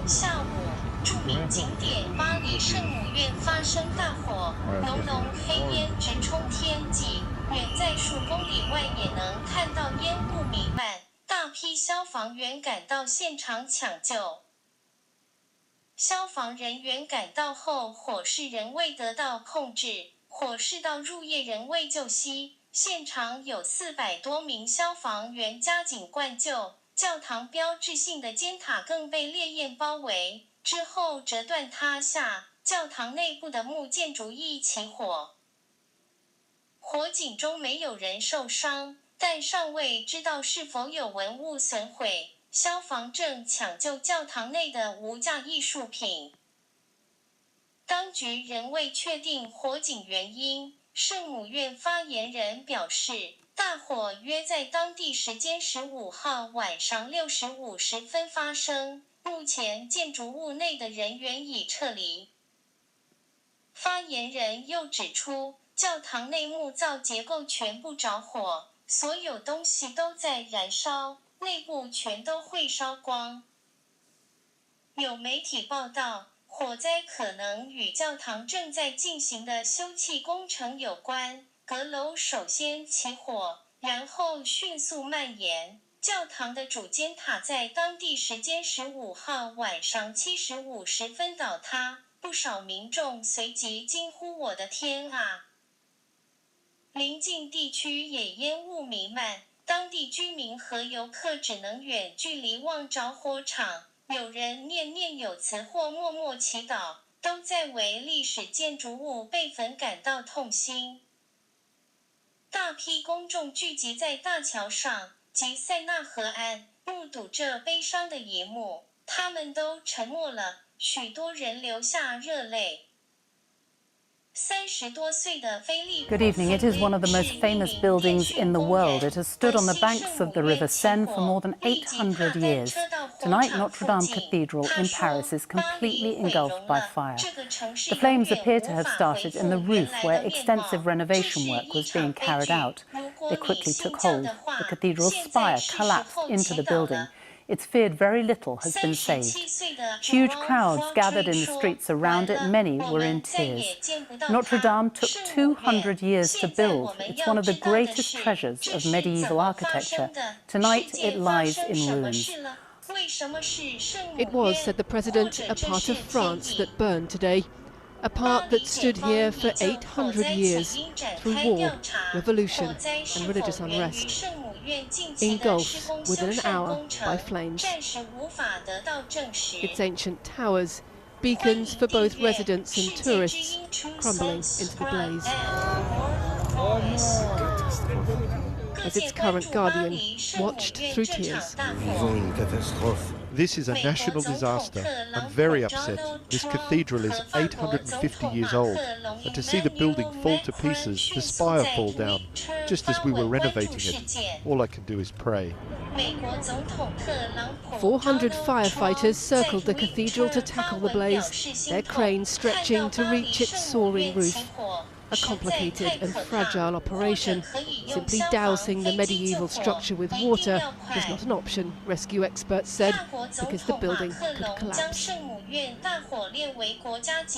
下午，著名景点巴黎圣母院发生大火，浓浓黑烟直冲天际，远在数公里外也能看到烟雾弥漫。大批消防员赶到现场抢救。消防人员赶到后，火势仍未得到控制，火势到入夜仍未救熄。现场有400多名消防员加紧灌救，教堂标志性的尖塔更被烈焰包围，之后折断塌下，教堂内部的木建筑亦起火。火警中没有人受伤，但尚未知道是否有文物损毁。消防正抢救教堂内的无价艺术品。当局仍未确定火警原因。圣母院发言人表示，大火约在当地时间15号晚上6时50分发生，目前建筑物内的人员已撤离。发言人又指出，教堂内木造结构全部着火，所有东西都在燃烧，内部全都会烧光。有媒体报道，火灾可能与教堂正在进行的修葺工程有关。阁楼首先起火，然后迅速蔓延。教堂的主尖塔在当地时间15号晚上7时50分倒塌，不少民众随即惊呼：“我的天啊！”邻近地区也烟雾弥漫，当地居民和游客只能远距离望着火场。有人念念有词或默默祈祷，都在为历史建筑物被焚感到痛心。大批公众聚集在大桥上及塞纳河岸，目睹这悲伤的一幕，他们都沉默了，许多人流下热泪。Good evening. It is one of the most famous buildings in the world. It has stood on the banks of the River Seine for more than 800 years. Tonight, Notre Dame Cathedral in Paris is completely engulfed by fire. The flames appear to have started in the roof where extensive renovation work was being carried out. They quickly took hold. The cathedral's spire collapsed into the building. It's feared very little has been saved. Huge crowds gathered in the streets around it. Many were in tears. Notre Dame took 200 years to build. It's one of the greatest treasures of medieval architecture. Tonight, it lies in ruins. It was, said the President, a part of France that burned today. A part that stood here for 800 years through war, revolution and religious unrest. Engulfed within an hour by flames. Its ancient towers, beacons for both residents and tourists, crumbling into the blaze. As its current guardian watched through tears. This is a national disaster. I'm very upset. This cathedral is 850 years old, and to see the building fall to pieces, the spire fall down, just as we were renovating it, all I can do is pray. 400 firefighters circled the cathedral to tackle the blaze, their cranes stretching to reach its soaring roof. A complicated and fragile operation. Simply dousing the medieval structure with water was not an option, rescue experts said, because the building could collapse.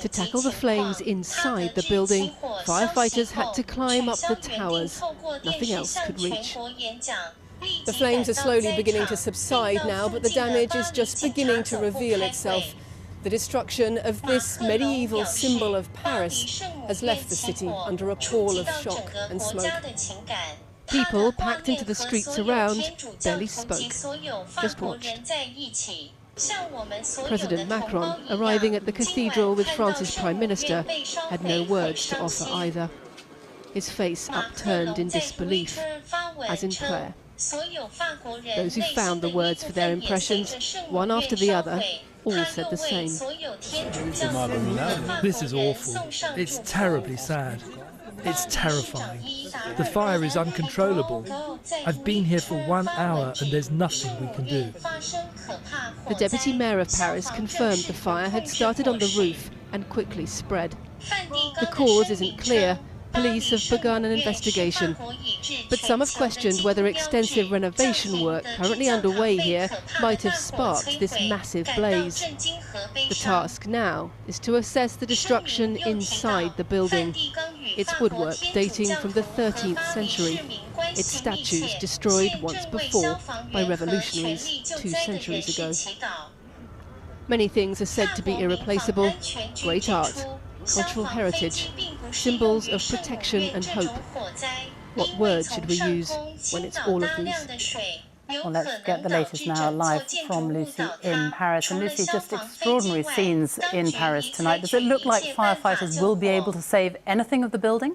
To tackle the flames inside the building, firefighters had to climb up the towers. Nothing else could reach. The flames are slowly beginning to subside now, but the damage is just beginning to reveal itself. The destruction of this medieval symbol of Paris has left the city under a pall of shock and smoke. People packed into the streets around barely spoke, just watched. President Macron, arriving at the cathedral with France's Prime Minister, had no words to offer either. His face upturned in disbelief, as in prayer. Those who found the words for their impressions, one after the other, all said the same. This is awful. It's terribly sad. It's terrifying. The fire is uncontrollable. I've been here for 1 hour and there's nothing we can do. The Deputy Mayor of Paris confirmed the fire had started on the roof and quickly spread. The cause isn't clear, police have begun an investigation. But some have questioned whether extensive renovation work currently underway here might have sparked this massive blaze. The task now is to assess the destruction inside the building. Its woodwork dating from the 13th century. Its statues destroyed once before by revolutionaries 2 centuries ago. Many things are said to be irreplaceable: great art, cultural heritage, symbols of protection and hope. What words should we use when it's all of these? Well, let's get the latest now live from Lucy in Paris. And Lucy, just extraordinary scenes in Paris tonight. Does it look like firefighters will be able to save anything of the building?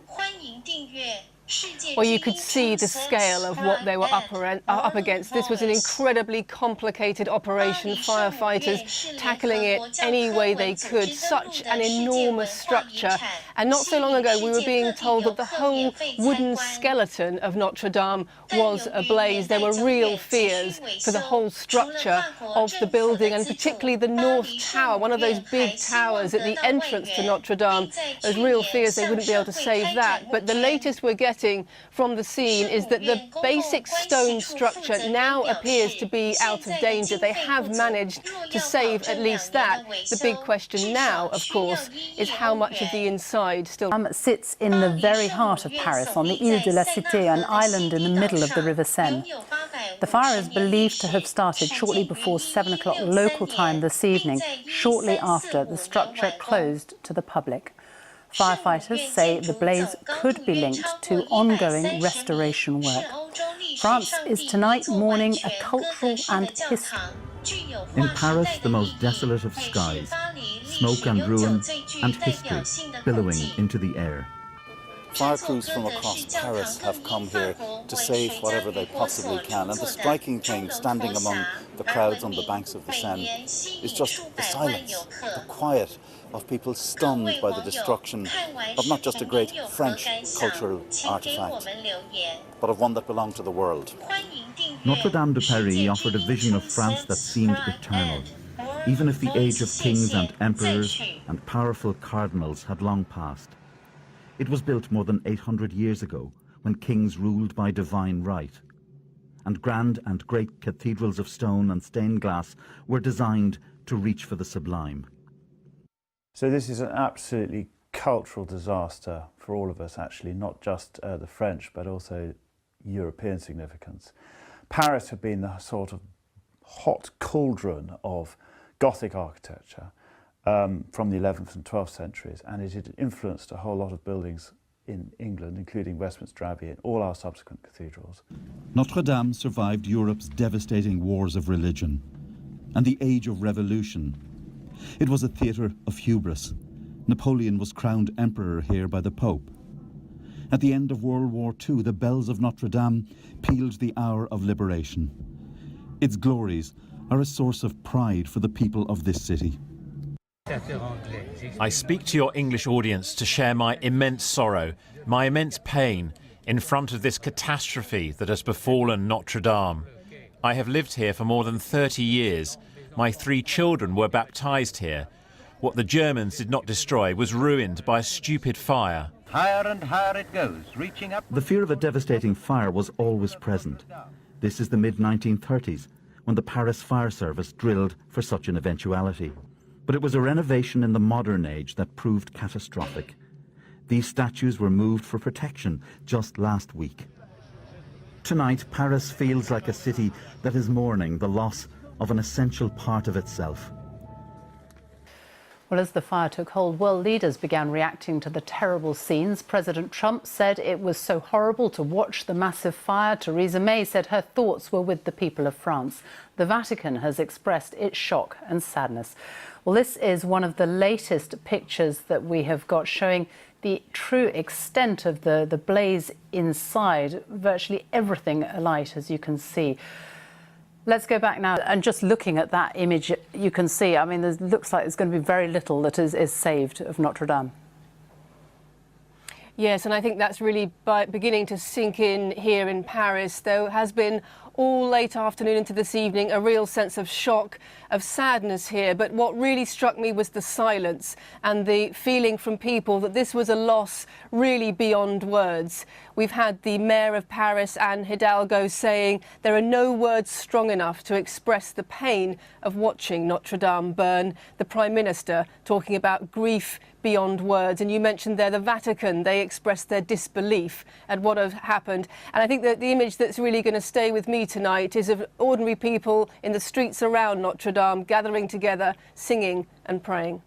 Well, you could see the scale of what they were up against. This was an incredibly complicated operation, firefighters tackling it any way they could. Such an enormous structure. And not so long ago, we were being told that the whole wooden skeleton of Notre Dame was ablaze. There were real fears for the whole structure of the building, and particularly the North Tower, one of those big towers at the entrance to Notre Dame. There's real fears they wouldn't be able to save that. But the latest we're getting from the scene is that the basic stone structure now appears to be out of danger. They have managed to save at least that. The big question now, of course, is how much of the inside still sits in the very heart of Paris, on the Île de la Cité, an island in the middle of the River Seine. The fire is believed to have started shortly before 7 o'clock local time this evening, shortly after the structure closed to the public. Firefighters say the blaze could be linked to ongoing restoration work. France is tonight mourning a cultural and historical. In Paris, the most desolate of skies, smoke and ruin and history billowing into the air. Fire crews from across Paris have come here to save whatever they possibly can, and the striking thing standing among the crowds on the banks of the Seine is just the silence, the quiet of people stunned by the destruction of not just a great French cultural artefact, but of one that belonged to the world. Notre Dame de Paris offered a vision of France that seemed eternal, even if the age of kings and emperors and powerful cardinals had long passed. It was built more than 800 years ago, when kings ruled by divine right. And grand and great cathedrals of stone and stained glass were designed to reach for the sublime. So this is an absolutely cultural disaster for all of us, actually, not just the French, but also European significance. Paris had been the sort of hot cauldron of Gothic architecture from the 11th and 12th centuries, and it had influenced a whole lot of buildings in England, including Westminster Abbey and all our subsequent cathedrals. Notre Dame survived Europe's devastating wars of religion and the age of revolution. It was a theatre of hubris. Napoleon was crowned emperor here by the Pope. At the end of World War II, the bells of Notre Dame pealed the hour of liberation. Its glories are a source of pride for the people of this city. I speak to your English audience to share my immense sorrow, my immense pain in front of this catastrophe that has befallen Notre Dame. I have lived here for more than 30 years. My 3 children were baptized here. What the Germans did not destroy was ruined by a stupid fire. Higher and higher it goes, reaching up. The fear of a devastating fire was always present. This is the mid-1930s, when the Paris Fire Service drilled for such an eventuality. But it was a renovation in the modern age that proved catastrophic. These statues were moved for protection just last week. Tonight, Paris feels like a city that is mourning the loss of an essential part of itself. Well, as the fire took hold, world leaders began reacting to the terrible scenes. President Trump said it was so horrible to watch the massive fire. Theresa May said her thoughts were with the people of France. The Vatican has expressed its shock and sadness. Well, this is one of the latest pictures that we have got showing the true extent of the blaze inside. Virtually everything alight, as you can see. Let's go back now, and just looking at that image, you can see, I mean, it looks like there's going to be very little that is saved of Notre Dame. Yes, and I think that's really beginning to sink in here in Paris. There has been all late afternoon into this evening, a real sense of shock, of sadness here. But what really struck me was the silence and the feeling from people that this was a loss really beyond words. We've had the Mayor of Paris, Anne Hidalgo, saying there are no words strong enough to express the pain of watching Notre Dame burn. The Prime Minister talking about grief beyond words. And you mentioned there the Vatican. They expressed their disbelief at what had happened. And I think that the image that's really going to stay with me tonight is of ordinary people in the streets around Notre Dame gathering together, singing and praying.